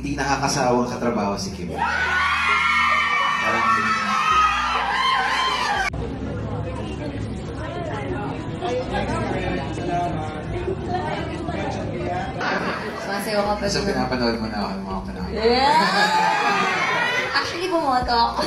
hindi nakakasawang katrabaho si Kim. Parang... Sumasayaw ka pa. So, pinapanood mo na ako ng mga panahon. Yeah! Actually, bumoto ako.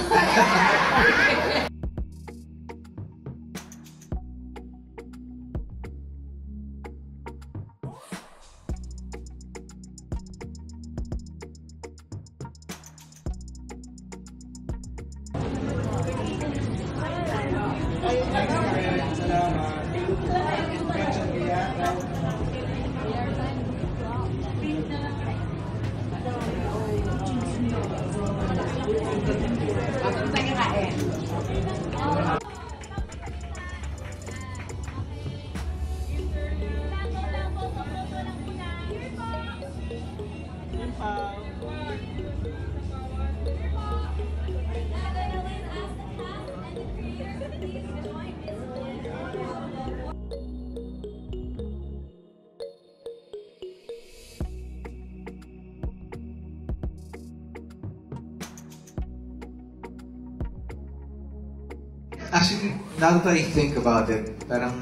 Actually, now that I think about it, parang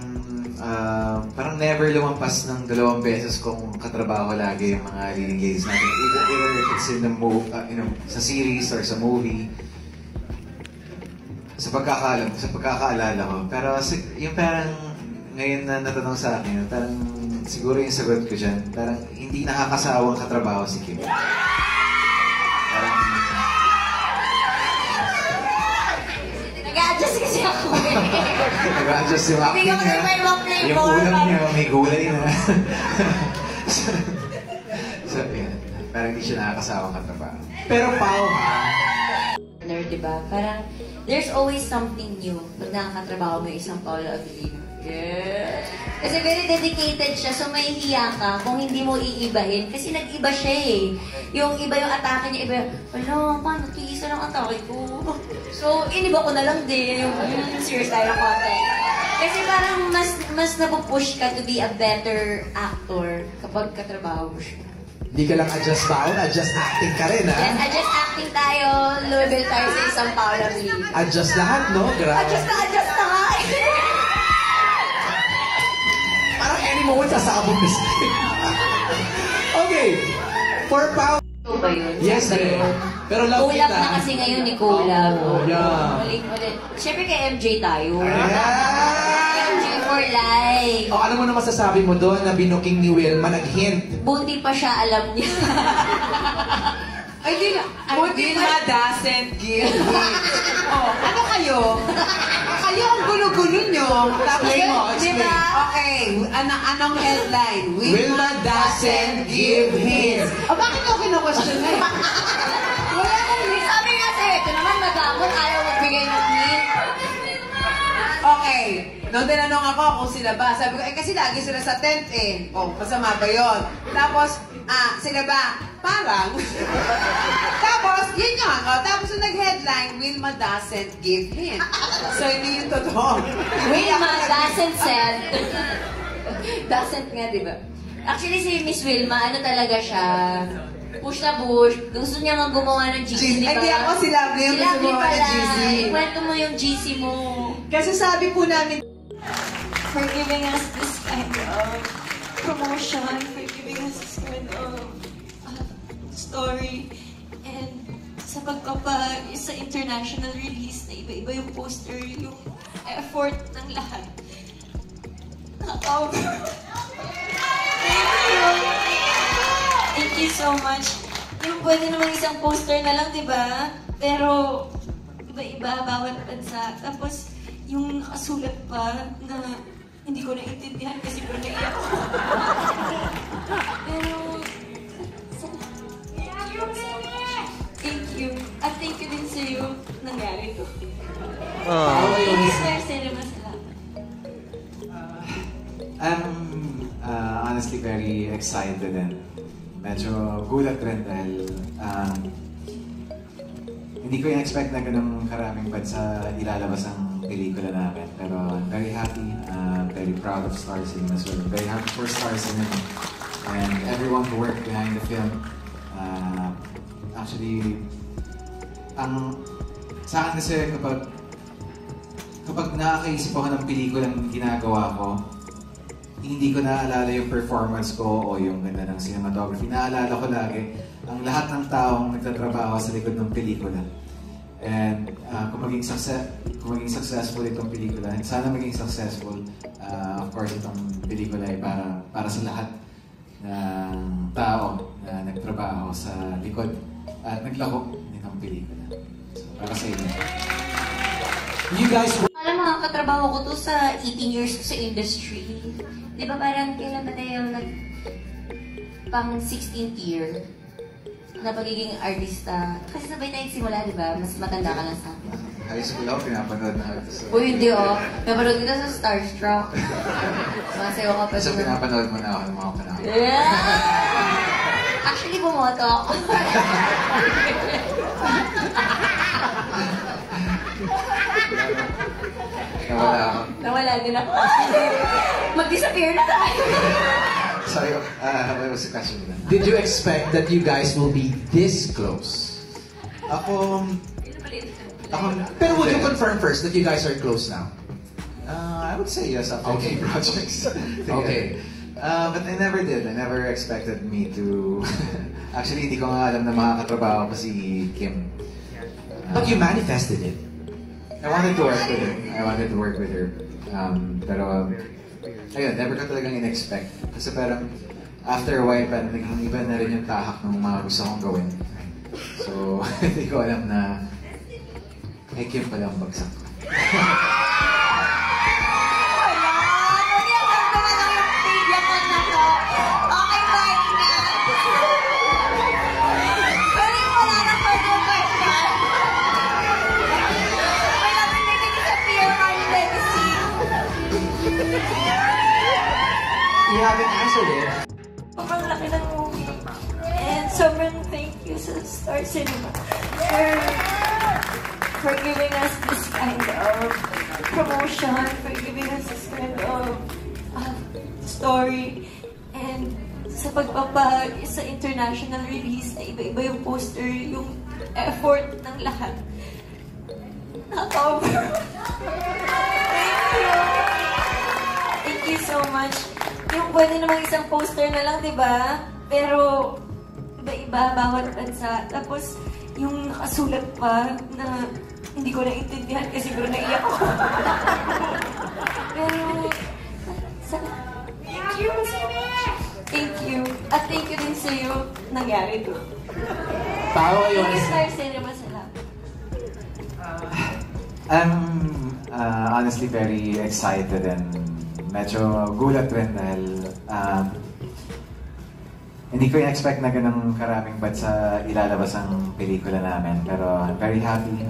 never lumampas ng 2 beses kung katrabaho lagi yung mga leading ladies natin. Even if it's in the sa series or sa movie. Sa pagkakaalala ko. Pero yung parang ngayon na natanong sa akin, parang siguro yung sagot ko dyan, parang hindi nakakasawang katrabaho si Kim. Parang... Nag-a-adjust kasi ako. Nag-a-adjust yung acting niya. Yung ulam niya, may gulay na. So, yan. Parang hindi siya nakakasawang katrabaho. Pero Pao, Diba? Parang, there's always something new pag nakakatrabaho mo isang Paula Avellino. Yeah! Kasi very dedicated siya, so may hiya ka kung hindi mo iibahin. Kasi nag-iba siya eh. Yung iba yung atake niya, iba yung, ano, paano, tiisa lang atake ko. So, iniba ko na lang din yung serious tayo na content. Kasi parang mas napupush ka to be a better actor kapag katrabaho mo siya. Hindi ka lang adjust baon, adjust acting ka rin, ha? Yes, adjust acting tayo, level tayo sa isang Paula Avellino. Adjust lahat, no? Grabe. Adjust na nga! Parang any moment sasabog na siya. Okay. For Pao. Ito ba yun? Yes, ba yun? Pero love Collab kita. na kasi ngayon ni Collab. Oh, yeah. Ulit. Siyempre kay MJ tayo. Ayan! MJ for life. O, ano mo na masasabi mo doon na binuking ni Wilma nag-hint? Buti pa siya alam niya. Ay, di na. Wilma doesn't give hint. Oh, ano kayo? Kayo ang gulo-gulo nyo. Tapos, Explain mo. Okay, anong headline? Wilma doesn't give hints. Oh, bakit ako kino-question na eh? Wala nang hint. Sabi nga sa'yo, ito naman madamot, ayaw magbigay ng hint. Okay. Nung tinanong ako kung sila ba, sabi ko, kasi lagi sila sa tent eh. Oh, masama ba yun? Tapos, sila ba? Parang. Tapos, yun yun. Oh, tapos yung nag-headline, Wilma doesn't give hint. So, hindi yung totoo. Wilma doesn't said. Doesn't nga, di ba? Actually, si Miss Wilma, ano talaga siya? Push na push. Gusto niya nga gumawa ng GC, di ba? Hindi ako si Lovely yung gusto gumawa ng GC. Ikwento mo yung GC mo. Kasi sabi po namin, for giving us this kind of promotion, for giving us this kind of story, and sa sa international release na iba-iba yung poster, yung effort ng lahat. Thank you so much. Yung pwede naman isang poster na lang, di ba? Pero iba-iba, bawat bansa. Tapos, yung nakasulat pa na hindi ko naiintindihan kasi pero naiyak ako. Pero, thank you. At thank you din sa'yo nangyari to. Thank you, Sir Cinema. Salamat. I'm honestly very excited and medyo gulat rin dahil hindi ko in-expect na ganun karaming bansa ilalabas ang pelikula namin. Pero I'm very happy, very proud of Star Cinema as well. Very happy for Star Cinema and everyone who worked behind the film. Actually, sa akin kasi kapag nakakaisip ako ng pelikulang ginagawa ko, hindi ko naaalala yung performance ko o yung ganda ng cinematography. Naaalala ko lagi ang lahat ng taong nagtatrabaho sa likod ng pelikula. And kung maging successful itong pelikula, and sana maging successful, of course itong pelikula ay para sa lahat ng tao na nagtrabaho sa likod at naglako nitong pelikula. So, para sa inyo. You guys Alam mo, katrabaho ko to sa 18 years ko sa industry. Di ba parang kailan ba tayo pang 16th year na pagiging artista? Kasi sabay tayo simula, di ba? Mas matanda ka na sa akin. High school ako, pinapanood na ito. So, Uy, hindi oh. Napanood kita sa Starstruck. Masayo ka pa so doon. pinapanood mo na ako ng mga panahon. Yeah! Actually, bumoto ako. Nawala ako. Nawala din ako. Mag-disappear na tayo. Sorry, what was the question na? Did you expect that you guys will be this close? Ako, Pero would you confirm first that you guys are close now? I would say yes after Okay. two projects. Okay. But I never did. I never expected me to... Actually, hindi ko nga alam na makakatrabaho ko si Kim. But you manifested it. I wanted to work with her. Pero, ayun, never ko talagang in-expect. Kasi parang, after a while, parang naging iba na rin yung tahak ng mga gusto kong gawin. So, hindi ko alam na may Kim pala ang bagsak ko. You haven't answered it. Sobrang laki ng movie. And sobrang thank you sa Star Cinema for giving us this kind of promotion, for giving us this kind of story. And sa sa international release, na iba-iba yung poster, yung effort ng lahat. Nakaka-over. Thank you! Thank you so much. Yung pwede namang isang poster na lang, di ba? Pero, iba-iba, bawat bansa. Tapos, yung nakasulat pa na hindi ko naintindihan kasi siguro naiyak ako. Pero, thank you. Thank you. At thank you din sa'yo, nangyari to. Pao, Thank you you, Star Cinema, salamat. I'm honestly very excited and medyo gulat rin dahil hindi ko in-expect na ganun karaming bansa ilalabas ang pelikula namin. Pero I'm very happy,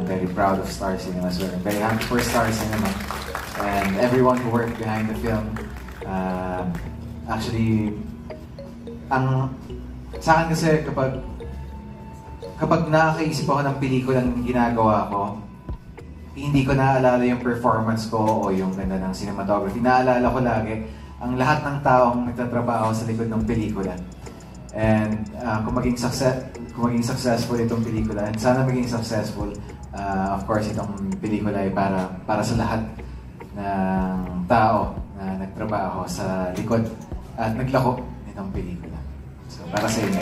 very proud of Star Cinema. So I'm very happy for Star Cinema and everyone who worked behind the film. Actually, sa akin kasi kapag nakakaisip ako ng pelikulang ginagawa ko, hindi ko naaalala yung performance ko o yung ganda ng cinematography. Naaalala ko lagi ang lahat ng taong nagtatrabaho sa likod ng pelikula. And kung maging successful itong pelikula, and sana maging successful, of course itong pelikula ay para sa lahat ng tao na nagtrabaho sa likod at naglako nitong pelikula. So para sa inyo.